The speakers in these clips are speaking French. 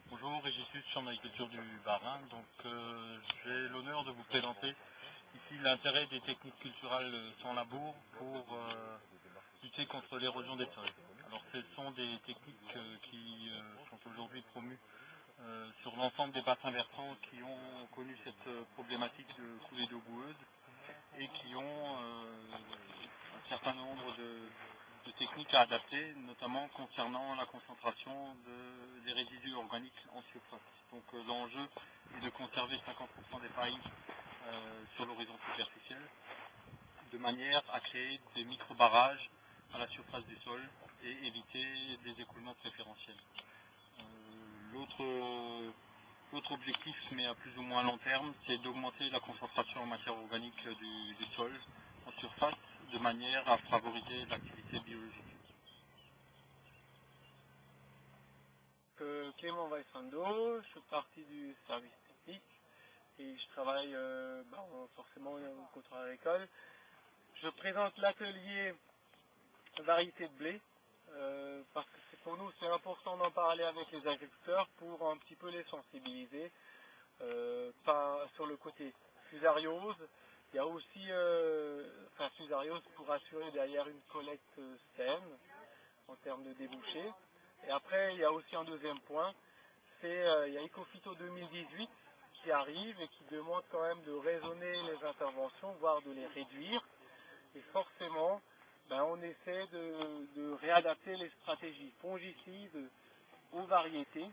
Bonjour, Régis Suisse, chambre d'agriculture du Bas-Rhin. Donc j'ai l'honneur de vous présenter ici l'intérêt des techniques culturales sans labour pour lutter contre l'érosion des sols. Alors ce sont des techniques qui sont aujourd'hui promues sur l'ensemble des bassins versants qui ont connu cette problématique de coulée d'eau boueuse et qui ont un certain nombre de techniques à adapter, notamment concernant la concentration des résidus organiques en surface. Donc l'enjeu est de conserver 50% des pailles sur l'horizon superficiel, de manière à créer des micro-barrages à la surface du sol et éviter des écoulements préférentiels. L'autre objectif, mais à plus ou moins long terme, c'est d'augmenter la concentration en matière organique du sol en surface, de manière à favoriser l'activité biologique. Clément Weissando, je fais partie du service technique et je travaille forcément au comptoir agricole. Je présente l'atelier variété de blé parce que pour nous c'est important d'en parler avec les agriculteurs pour un petit peu les sensibiliser sur le côté fusariose. Il y a aussi fusariose pour assurer derrière une collecte saine en termes de débouchés. Et après il y a aussi un deuxième point, c'est il y a Ecophyto 2018 qui arrive et qui demande quand même de raisonner les interventions, voire de les réduire. Et forcément, on essaie de réadapter les stratégies fongicides aux variétés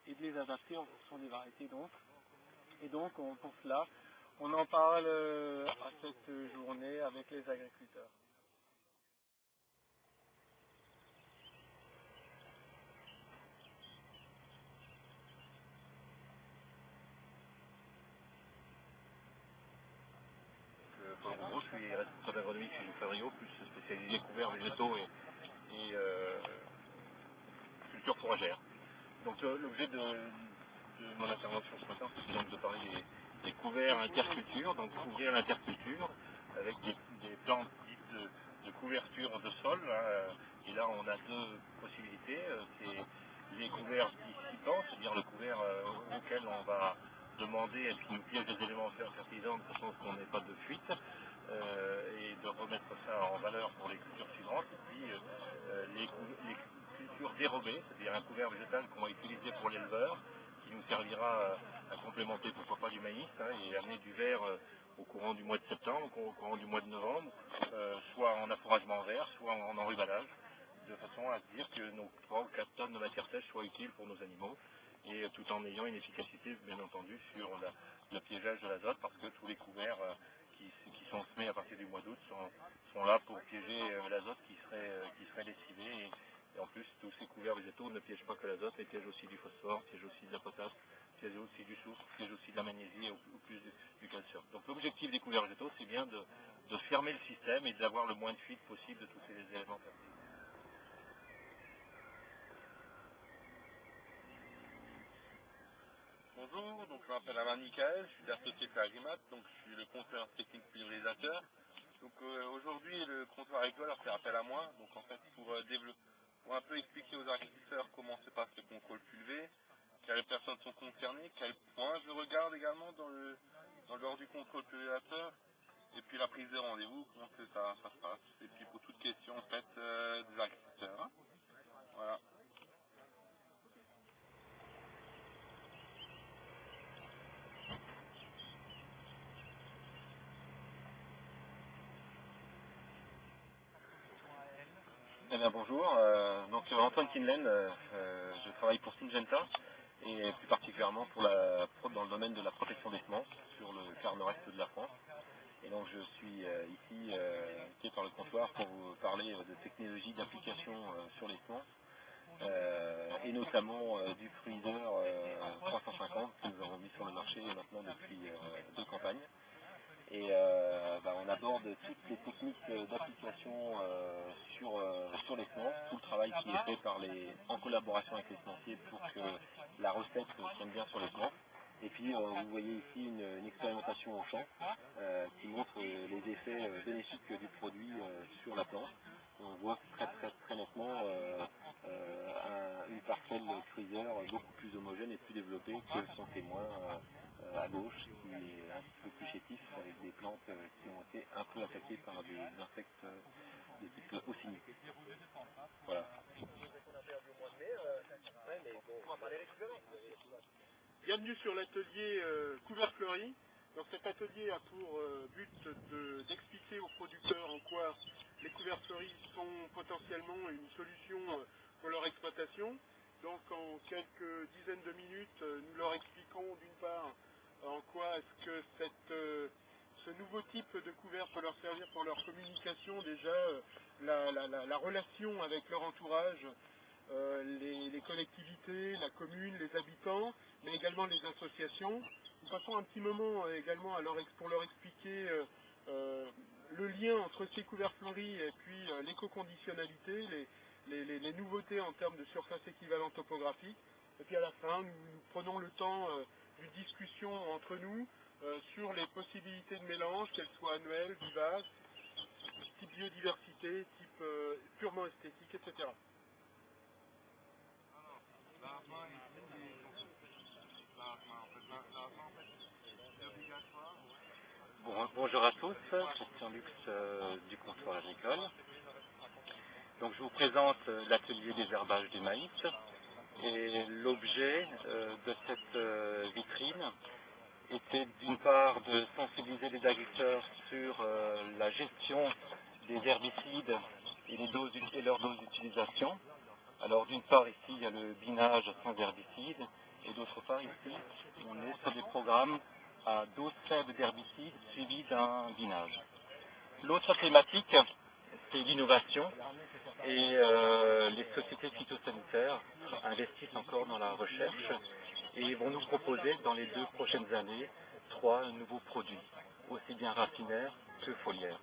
et de les adapter en fonction des variétés donc. Et donc pour cela, on en parle à cette journée avec les agriculteurs. Paul Rougeau, je suis responsable agronomique chez Fario, plus spécialisé couverts végétaux et culture fourragère. Donc l'objet de mon intervention ce matin, c'est donc de parler des couverts interculture, donc couvrir l'interculture avec des plantes dites de couverture de sol. Et là on a deux possibilités, c'est les couverts dissipants, c'est-à-dire le couvert auquel on va demander à ce qu'il nous piège des éléments fertilisants de façon à ce qu'on n'ait pas de fuite et de remettre ça en valeur pour les cultures suivantes. Et puis les cultures dérobées, c'est-à-dire un couvert végétal qu'on va utiliser pour l'éleveur, qui nous servira à complémenter pourquoi pas du maïs et amener du verre au courant du mois de septembre, au courant du mois de novembre, soit en affouragement vert, soit en enrubanage, de façon à se dire que nos 3 ou 4 tonnes de matière sèche soient utiles pour nos animaux, et tout en ayant une efficacité bien entendu sur le piégeage de l'azote, parce que tous les couverts qui sont semés à partir du mois d'août sont là pour piéger l'azote qui serait lessivé, et en plus tous ces couverts végétaux ne piègent pas que l'azote, mais piègent aussi du phosphore, piègent aussi de la potasse, piègent aussi du soufre, piègent aussi de la magnésie ou plus du calcium. Donc l'objectif des couverts végétaux, c'est bien de fermer le système et d'avoir le moins de fuite possible de tous ces éléments fertiles. Bonjour, donc je m'appelle Alain Michael, je suis de la société Agrimat, donc je suis le compteur technique pulvérisateur. Donc aujourd'hui le comptoir agricole a fait appel à moi, donc en fait pour un peu expliquer aux agriculteurs comment se passe le contrôle pulvé, quelles personnes sont concernées, quels points je regarde également lors du contrôle pulvérisateur, et puis la prise de rendez-vous, comment que ça se passe, et puis pour toute question en fait des agriculteurs. Voilà. Eh bien, bonjour, donc Antoine Kinlen, je travaille pour Syngenta et plus particulièrement dans le domaine de la protection des semences sur le quart nord-est de la France. Et donc je suis ici qui est par le comptoir pour vous parler de technologies d'application sur les semences, et notamment du freezer 350 que nous avons mis sur le marché maintenant depuis 2 campagnes. Et on aborde toutes les techniques d'application sur les semences, tout le travail qui est fait en collaboration avec les semenciers pour que la recette tienne bien sur les plantes. Et puis vous voyez ici une expérimentation au champ qui montre les effets bénéfiques du produit sur la plante. On voit très nettement une parcelle freezer beaucoup plus homogène et plus développée que son témoin à gauche, qui est un petit peu plus chétif, avec des plantes qui ont été un peu attaquées par des insectes de type ocini. Voilà. Bienvenue sur l'atelier Couvert Fleuri. Donc cet atelier a pour but d'expliquer aux producteurs en quoi les couverts fleuris sont potentiellement une solution pour leur exploitation. Donc en quelques dizaines de minutes, nous leur expliquons d'une part en quoi est-ce que ce nouveau type de couvert peut leur servir pour leur communication, déjà la relation avec leur entourage, les collectivités, la commune, les habitants, mais également les associations. Nous passons un petit moment également pour leur expliquer le lien entre ces couverts fleuris et puis l'éco-conditionnalité, les nouveautés en termes de surface équivalente topographique. Et puis à la fin, nous prenons le temps d'une discussion entre nous sur les possibilités de mélange, qu'elles soient annuelles, vivaces, type biodiversité, type purement esthétique, etc. Bonjour à tous, Christian Lux du comptoir agricole. Donc je vous présente l'atelier désherbage du maïs et l'objet de cette vitrine était d'une part de sensibiliser les agriculteurs sur la gestion des herbicides et leur dose d'utilisation. Alors d'une part ici il y a le binage sans herbicides et d'autre part ici on est sur des programmes à dose faible d'herbicides suivi d'un binage. L'autre thématique c'est l'innovation et les sociétés phytosanitaires investissent encore dans la recherche et vont nous proposer dans les 2 prochaines années 3 nouveaux produits, aussi bien racinaires que foliaires.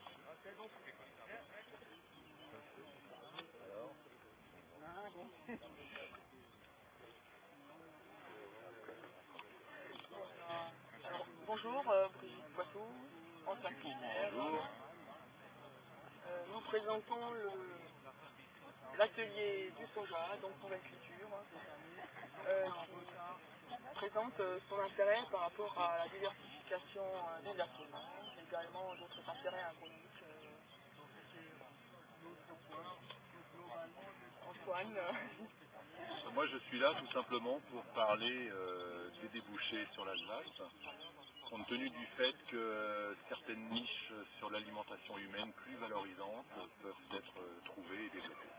Bonjour, Brigitte Poitou, ancien culinaire. Nous présentons l'atelier du soja, donc nouvelle culture, qui présente son intérêt par rapport à la diversification des assolements, également d'autres intérêts agronomiques. Antoine. Moi je suis là tout simplement pour parler des débouchés sur l'Alsace, compte tenu du fait que certaines niches sur l'alimentation humaine plus valorisantes peuvent être trouvées et développées.